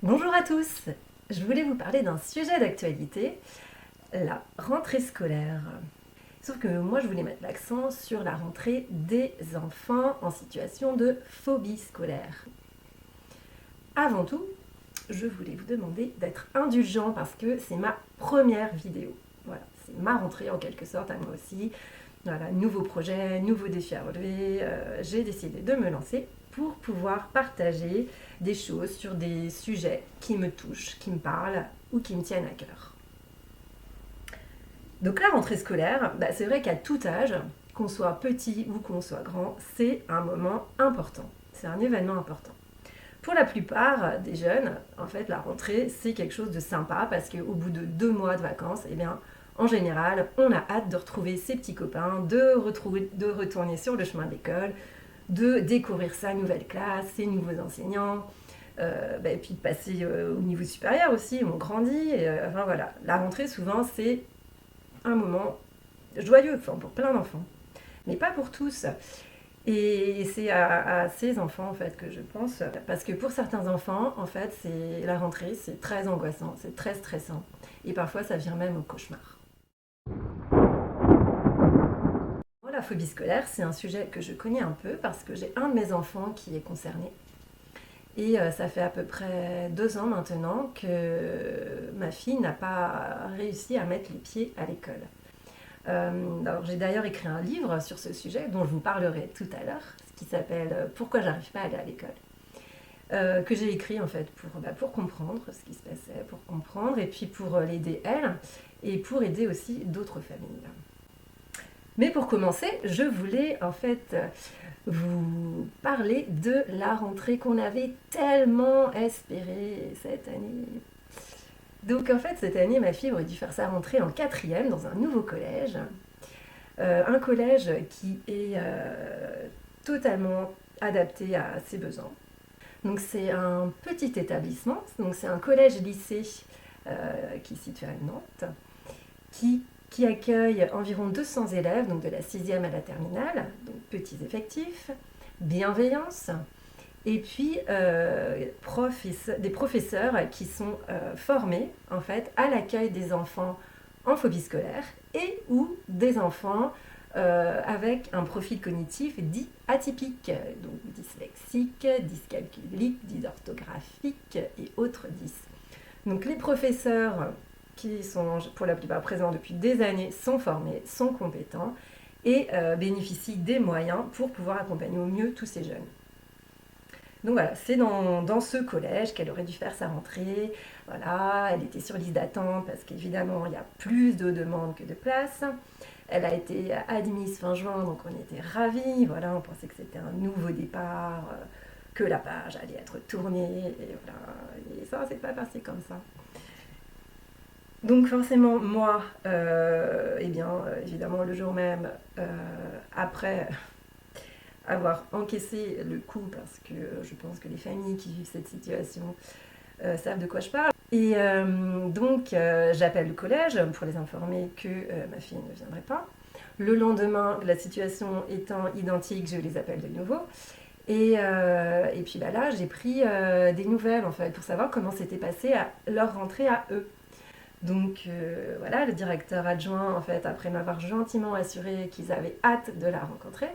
Bonjour à tous, je voulais vous parler d'un sujet d'actualité, la rentrée scolaire. Sauf que moi je voulais mettre l'accent sur la rentrée des enfants en situation de phobie scolaire. Avant tout, je voulais vous demander d'être indulgent parce que c'est ma première vidéo. Voilà, c'est ma rentrée en quelque sorte à moi aussi. Voilà, nouveau projet, nouveau défi à relever. J'ai décidé de me lancer pour pouvoir partager des choses sur des sujets qui me touchent, qui me parlent ou qui me tiennent à cœur. Donc la rentrée scolaire, c'est vrai qu'à tout âge, qu'on soit petit ou qu'on soit grand, c'est un moment important. C'est un événement important. Pour la plupart des jeunes, en fait, la rentrée, c'est quelque chose de sympa parce qu'au bout de 2 mois de vacances, eh bien, en général, on a hâte de retrouver ses petits copains, de retourner sur le chemin de l'école, de découvrir sa nouvelle classe, ses nouveaux enseignants, et puis de passer au niveau supérieur aussi, on grandit. Enfin voilà, la rentrée, souvent, c'est un moment joyeux, enfin, pour plein d'enfants, mais pas pour tous. Et c'est à ces enfants en fait que je pense, parce que pour certains enfants, en fait, c'est la rentrée, c'est très angoissant, c'est très stressant, et parfois ça vient même au cauchemar. Moi, la phobie scolaire, c'est un sujet que je connais un peu parce que j'ai un de mes enfants qui est concerné. Et ça fait à peu près 2 ans maintenant que ma fille n'a pas réussi à mettre les pieds à l'école. Alors j'ai d'ailleurs écrit un livre sur ce sujet dont je vous parlerai tout à l'heure, qui s'appelle Pourquoi j'arrive pas à aller à l'école. Que j'ai écrit en fait pour comprendre ce qui se passait, pour comprendre et puis pour l'aider elle et pour aider aussi d'autres familles. Mais pour commencer, je voulais en fait vous parler de la rentrée qu'on avait tellement espérée cette année. Donc en fait, cette année, ma fille aurait dû faire sa rentrée en quatrième dans un nouveau collège. Un collège qui est totalement adapté à ses besoins. Donc c'est un petit établissement, donc c'est un collège-lycée qui est situé à Nantes, qui accueille environ 200 élèves, donc de la sixième à la terminale, donc petits effectifs, bienveillance, et puis des professeurs qui sont formés en fait à l'accueil des enfants en phobie scolaire et ou des enfants avec un profil cognitif dit atypique, donc dyslexique, dyscalculique, dysorthographique et autres dys. Donc les professeurs qui sont pour la plupart présents depuis des années sont formés, sont compétents et bénéficient des moyens pour pouvoir accompagner au mieux tous ces jeunes. Donc voilà, c'est dans ce collège qu'elle aurait dû faire sa rentrée. Voilà, elle était sur liste d'attente parce qu'évidemment, il y a plus de demandes que de places. Elle a été admise fin juin, donc on était ravis. Voilà, on pensait que c'était un nouveau départ, que la page allait être tournée. Et voilà, et ça, c'est pas passé comme ça. Donc forcément, moi, évidemment, le jour même, après avoir encaissé le coup, parce que je pense que les familles qui vivent cette situation savent de quoi je parle. Et j'appelle le collège pour les informer que ma fille ne viendrait pas. Le lendemain, la situation étant identique, je les appelle de nouveau. Et puis là, j'ai pris des nouvelles en fait pour savoir comment s'était passé leur rentrée à eux. Donc voilà, le directeur adjoint, en fait, après m'avoir gentiment assuré qu'ils avaient hâte de la rencontrer,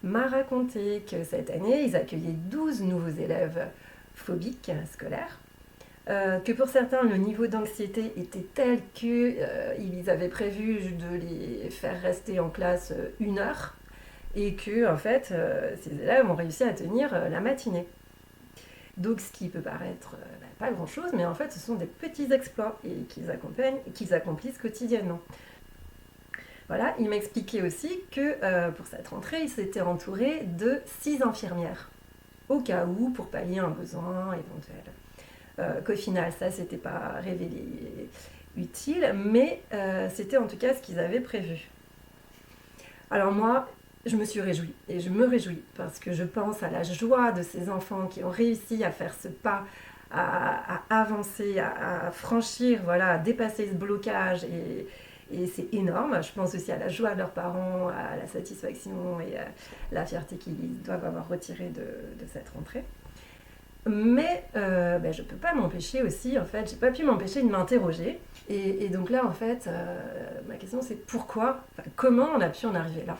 m'a raconté que cette année, ils accueillaient 12 nouveaux élèves phobiques scolaires, que pour certains, le niveau d'anxiété était tel qu'ils avaient prévu de les faire rester en classe 1 heure et que, en fait, ces élèves ont réussi à tenir la matinée. Donc ce qui peut paraître pas grand-chose, mais en fait ce sont des petits exploits et qu'ils accomplissent quotidiennement. Voilà, il m'expliquait aussi que pour cette rentrée, il s'était entouré de 6 infirmières, au cas où, pour pallier un besoin éventuel. Qu'au final, ça s'était pas révélé utile, mais c'était en tout cas ce qu'ils avaient prévu. Alors moi, je me suis réjouie et je me réjouis parce que je pense à la joie de ces enfants qui ont réussi à faire ce pas, à avancer, à franchir, voilà, à dépasser ce blocage et c'est énorme. Je pense aussi à la joie de leurs parents, à la satisfaction et à la fierté qu'ils doivent avoir retirée de cette rentrée. Mais je peux pas m'empêcher aussi, en fait, j'ai pas pu m'empêcher de m'interroger. Et donc là, en fait, ma question c'est pourquoi, comment on a pu en arriver là?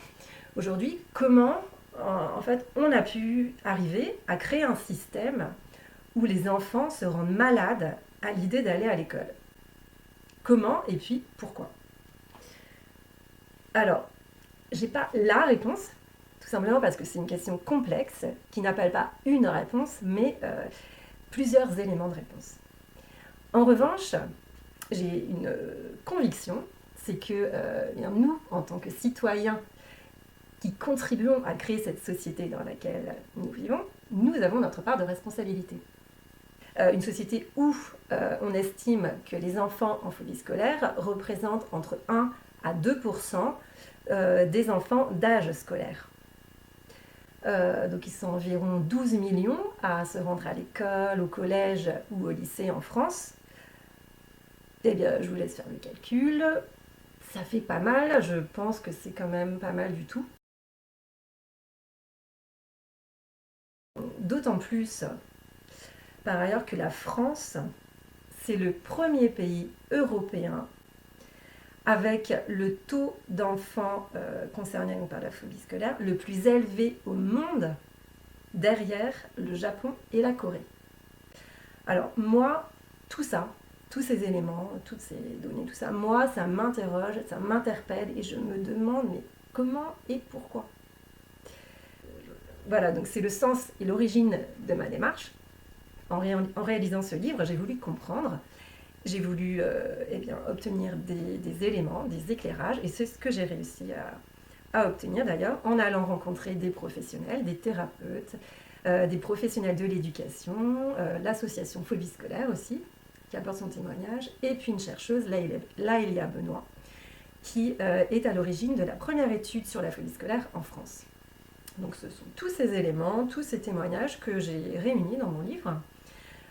Aujourd'hui, comment, en fait, on a pu arriver à créer un système où les enfants se rendent malades à l'idée d'aller à l'école? Comment et puis pourquoi? Alors, j'ai pas la réponse, tout simplement parce que c'est une question complexe qui n'appelle pas une réponse, mais plusieurs éléments de réponse. En revanche, j'ai une conviction, c'est que nous, en tant que citoyens qui contribuons à créer cette société dans laquelle nous vivons, nous avons notre part de responsabilité. Une société où on estime que les enfants en phobie scolaire représentent entre 1 à 2% des enfants d'âge scolaire. Donc ils sont environ 12 millions à se rendre à l'école, au collège ou au lycée en France. Eh bien, je vous laisse faire le calcul. Ça fait pas mal, je pense que c'est quand même pas mal du tout. D'autant plus, par ailleurs, que la France, c'est le premier pays européen avec le taux d'enfants concernés par la phobie scolaire le plus élevé au monde, derrière le Japon et la Corée. Alors moi, tout ça, tous ces éléments, toutes ces données, tout ça, moi, ça m'interroge, ça m'interpelle et je me demande mais comment et pourquoi? Voilà, donc c'est le sens et l'origine de ma démarche. En réalisant ce livre, j'ai voulu comprendre, j'ai voulu obtenir des éléments, des éclairages, et c'est ce que j'ai réussi à obtenir d'ailleurs en allant rencontrer des professionnels, des thérapeutes, des professionnels de l'éducation, l'association Phobie scolaire aussi, qui apporte son témoignage, et puis une chercheuse, Laëlia Benoît, qui est à l'origine de la première étude sur la phobie scolaire en France. Donc ce sont tous ces éléments, tous ces témoignages que j'ai réunis dans mon livre,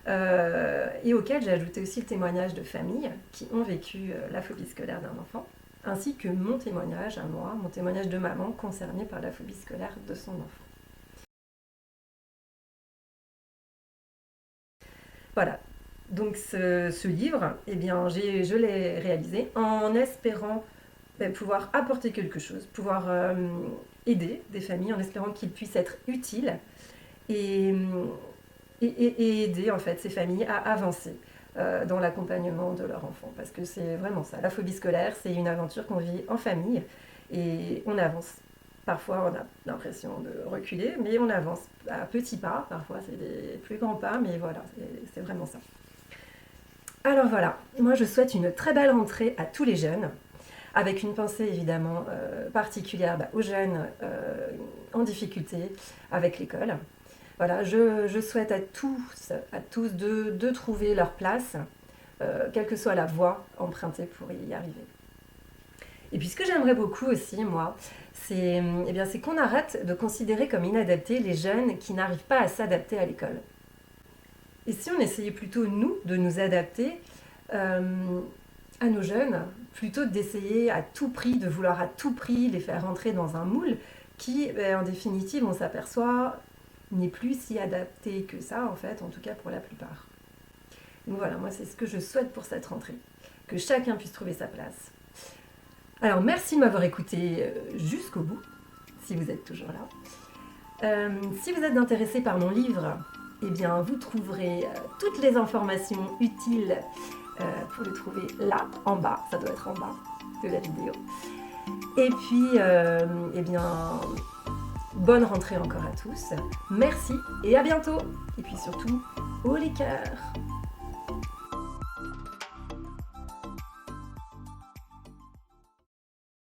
et auxquels j'ai ajouté aussi le témoignage de familles qui ont vécu la phobie scolaire d'un enfant, ainsi que mon témoignage à moi, mon témoignage de maman concernée par la phobie scolaire de son enfant. Voilà, donc ce livre, eh bien, je l'ai réalisé en espérant pouvoir apporter quelque chose, pouvoir aider des familles, en espérant qu'il puisse être utile et, et aider en fait ces familles à avancer dans l'accompagnement de leur enfant. Parce que c'est vraiment ça, la phobie scolaire, c'est une aventure qu'on vit en famille et on avance. Parfois, on a l'impression de reculer, mais on avance à petits pas. Parfois, c'est des plus grands pas, mais voilà, c'est vraiment ça. Alors voilà, moi je souhaite une très belle rentrée à tous les jeunes, avec une pensée évidemment particulière aux jeunes en difficulté avec l'école. Voilà, je souhaite à tous de trouver leur place, quelle que soit la voie empruntée pour y arriver. Et puis ce que j'aimerais beaucoup aussi, moi, c'est qu'on arrête de considérer comme inadaptés les jeunes qui n'arrivent pas à s'adapter à l'école. Et si on essayait plutôt, nous, de nous adapter à nos jeunes, plutôt d'essayer à tout prix, de vouloir à tout prix les faire rentrer dans un moule qui, en définitive, on s'aperçoit, n'est plus si adapté que ça, en fait, en tout cas pour la plupart. Donc voilà, moi c'est ce que je souhaite pour cette rentrée, que chacun puisse trouver sa place. Alors merci de m'avoir écouté jusqu'au bout, si vous êtes toujours là. Si vous êtes intéressé par mon livre, eh bien vous trouverez toutes les informations utiles pour le trouver là, en bas, ça doit être en bas de la vidéo. Et puis, bonne rentrée encore à tous, merci et à bientôt. Et puis surtout, haut les cœurs.